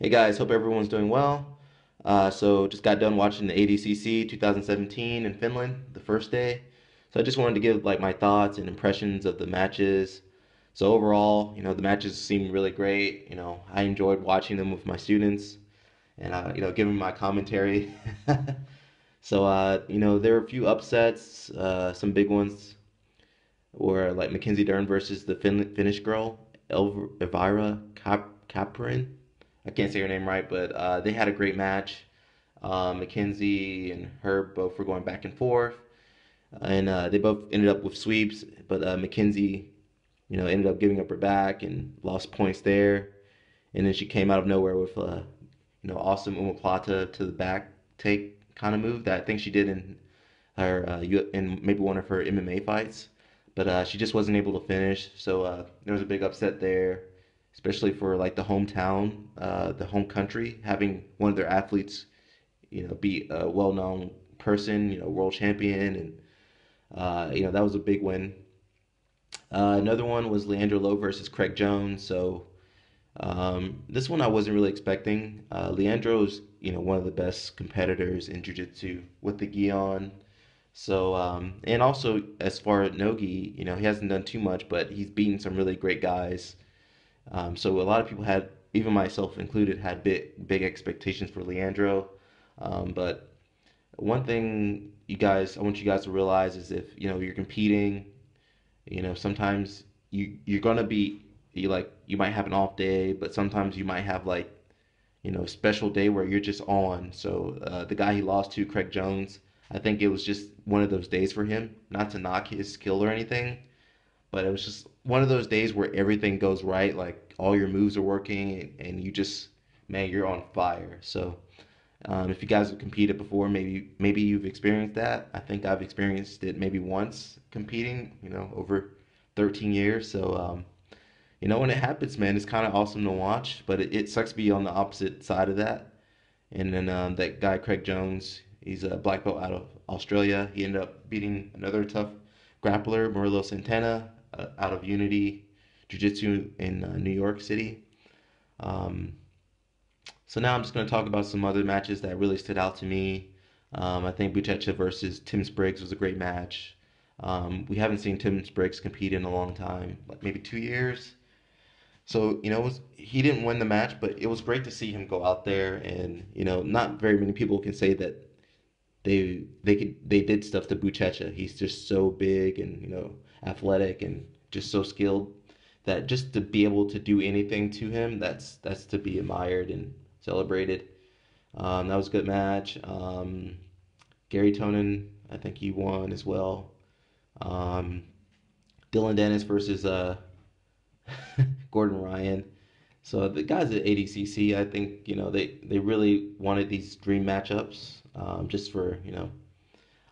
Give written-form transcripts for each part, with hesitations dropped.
Hey guys, hope everyone's doing well. So just got done watching the ADCC 2017 in Finland, the first day. So I just wanted to give like my thoughts and impressions of the matches. So overall, the matches seemed really great. I enjoyed watching them with my students and giving my commentary. There were a few upsets, some big ones were like Mackenzie Dern versus the Finnish girl, Elvira Capron. I can't say her name right, but they had a great match. Mackenzie and her both were going back and forth, and they both ended up with sweeps. But Mackenzie, ended up giving up her back and lost points there. And then she came out of nowhere with awesome umaplata to the back take kind of move that I think she did in in maybe one of her MMA fights. But she just wasn't able to finish, so there was a big upset there, especially for like the hometown, the home country, having one of their athletes, be a well-known person, world champion, and that was a big win. Another one was Leandro Lowe versus Craig Jones. So this one I wasn't really expecting. Leandro's, one of the best competitors in jiu-jitsu with the gi on. So, and also as far as Nogi, he hasn't done too much, but he's beaten some really great guys. So a lot of people had, even myself included, had big expectations for Leandro. But one thing I want you guys to realize is if you're competing, sometimes you're gonna be you might have an off day, but sometimes you might have like a special day where you're just on. So the guy he lost to, Craig Jones, I think it was just one of those days for him. Not to knock his skill or anything, but it was just one of those days where everything goes right. Like all your moves are working, and you just, man, you're on fire. So if you guys have competed before, maybe you've experienced that. I think I've experienced it maybe once competing. Over 13 years. So when it happens, man, it's kind of awesome to watch, but it sucks to be on the opposite side of that. And then that guy, Craig Jones, he's a black belt out of Australia. He ended up beating another tough grappler, Murillo Santana, out of Unity Jiu Jitsu in New York City. Um, so now I'm just going to talk about some other matches that really stood out to me. I think Buchecha versus Tim Spriggs was a great match. We haven't seen Tim Spriggs compete in a long time, like maybe 2 years. So, he didn't win the match, but it was great to see him go out there and, not very many people can say that they did stuff to Buchecha. He's just so big and, athletic and just so skilled that just to be able to do anything to him, that's to be admired and celebrated. That was a good match. Gary Tonin, I think he won as well. Um, Dylan Dennis versus Gordon Ryan. So the guys at ADCC, I think they really wanted these dream matchups, just for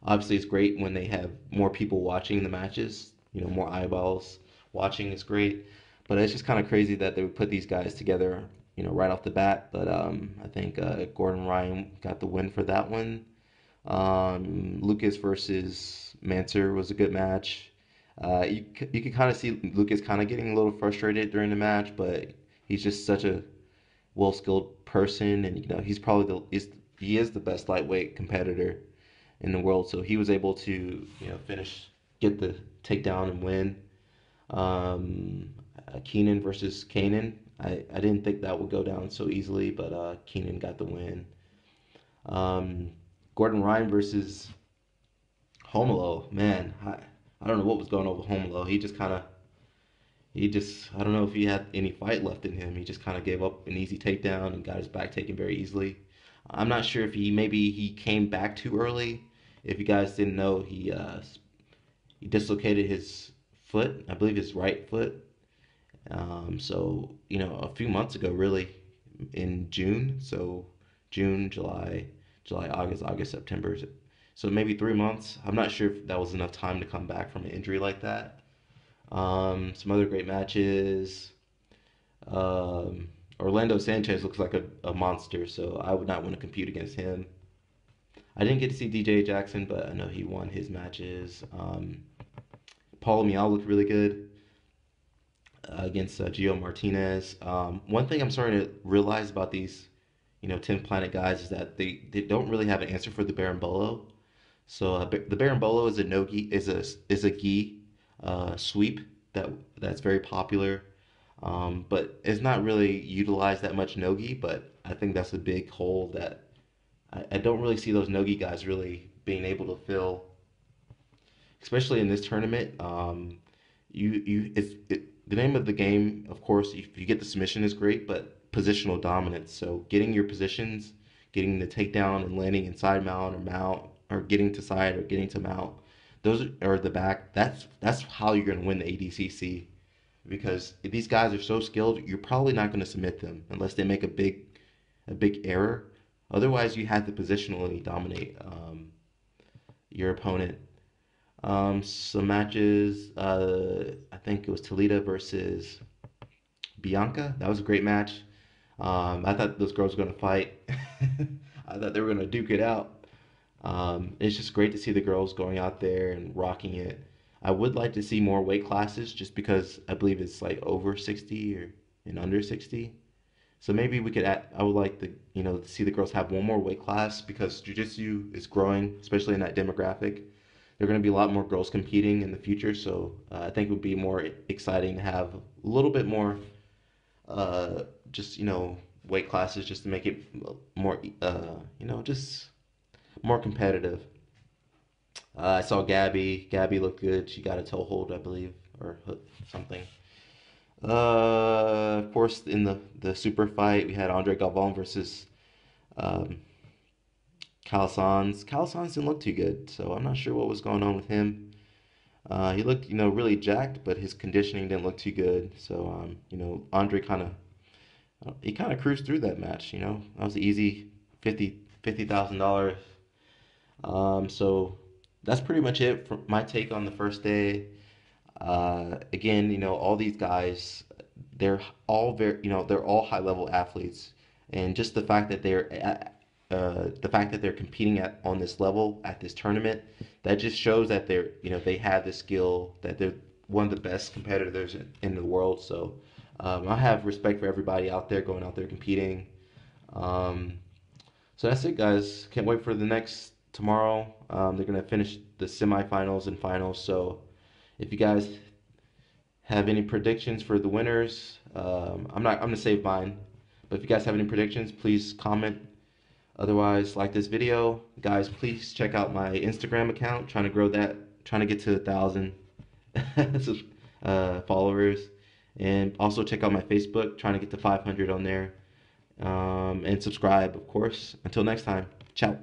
obviously it's great when they have more people watching the matches, more eyeballs watching is great, but it's just kind of crazy that they would put these guys together, right off the bat. But I think Gordon Ryan got the win for that one. Lucas versus Mansour was a good match. You could kind of see Lucas kind of getting a little frustrated during the match, but he's just such a well-skilled person, and he's probably he is the best lightweight competitor in the world. So he was able to get the takedown and win. Keenan versus Kanan. I didn't think that would go down so easily, but Keenan got the win. Um, Gordon Ryan versus Homolo. Man, I don't know what was going on with Homolo. I don't know if he had any fight left in him. He just kind of gave up an easy takedown and got his back taken very easily. I'm not sure if he came back too early. If you guys didn't know, he dislocated his foot, I believe his right foot. So a few months ago, really, in June. So June, July, August, September. So maybe 3 months. I'm not sure if that was enough time to come back from an injury like that. Some other great matches. Um, Orlando Sanchez looks like a monster, so I would not want to compete against him. I didn't get to see DJ Jackson, but I know he won his matches. Paul Miao looked really good. against Gio Martinez. One thing I'm starting to realize about these, 10 Planet guys is that they don't really have an answer for the Berimbolo. So the Berimbolo is a no gi is a gi sweep that's very popular, but it's not really utilized that much no gi. But I think that's a big hole that I don't really see those no gi guys really being able to fill, especially in this tournament. The name of the game, of course, if you get the submission is great, but positional dominance. So getting your positions, getting the takedown and landing inside mount, or getting to side or getting to mount, those are the back. That's how you're going to win the ADCC, because if these guys are so skilled, you're probably not going to submit them unless they make a big error. Otherwise, you have to positionally dominate your opponent. Some matches, I think it was Talita versus Bianca. That was a great match. I thought those girls were going to fight. I thought they were going to duke it out. It's just great to see the girls going out there and rocking it. I would like to see more weight classes just because I believe it's like over 60 or and under 60. So maybe we could add, I would like to, see the girls have one more weight class because jiu-jitsu is growing, especially in that demographic. There are going to be a lot more girls competing in the future, so I think it would be more exciting to have a little bit more, just weight classes, just to make it more, just more competitive. I saw Gabby. Gabby looked good. She got a toe hold, I believe, or something. Of course, in the super fight, we had Andre Galvão versus um, Calais. Calais didn't look too good, so I'm not sure what was going on with him. He looked, really jacked, but his conditioning didn't look too good. So, Andre kind of cruised through that match. That was easy, $50,000. So that's pretty much it for my take on the first day. Again, all these guys, they're all they're all high level athletes, and just the fact that they're competing on this level at this tournament, that just shows that they have the skill, that they're one of the best competitors in the world. So I have respect for everybody out there going out there competing. Um, so that's it, guys. Can't wait for the next tomorrow. They're gonna finish the semifinals and finals. So if you guys have any predictions for the winners, I'm gonna save mine. But if you guys have any predictions, please comment. Otherwise, like this video, guys. Please check out my Instagram account. Trying to grow that. Trying to get to 1,000 followers, and also check out my Facebook. Trying to get to 500 on there. And subscribe, of course. Until next time. Ciao.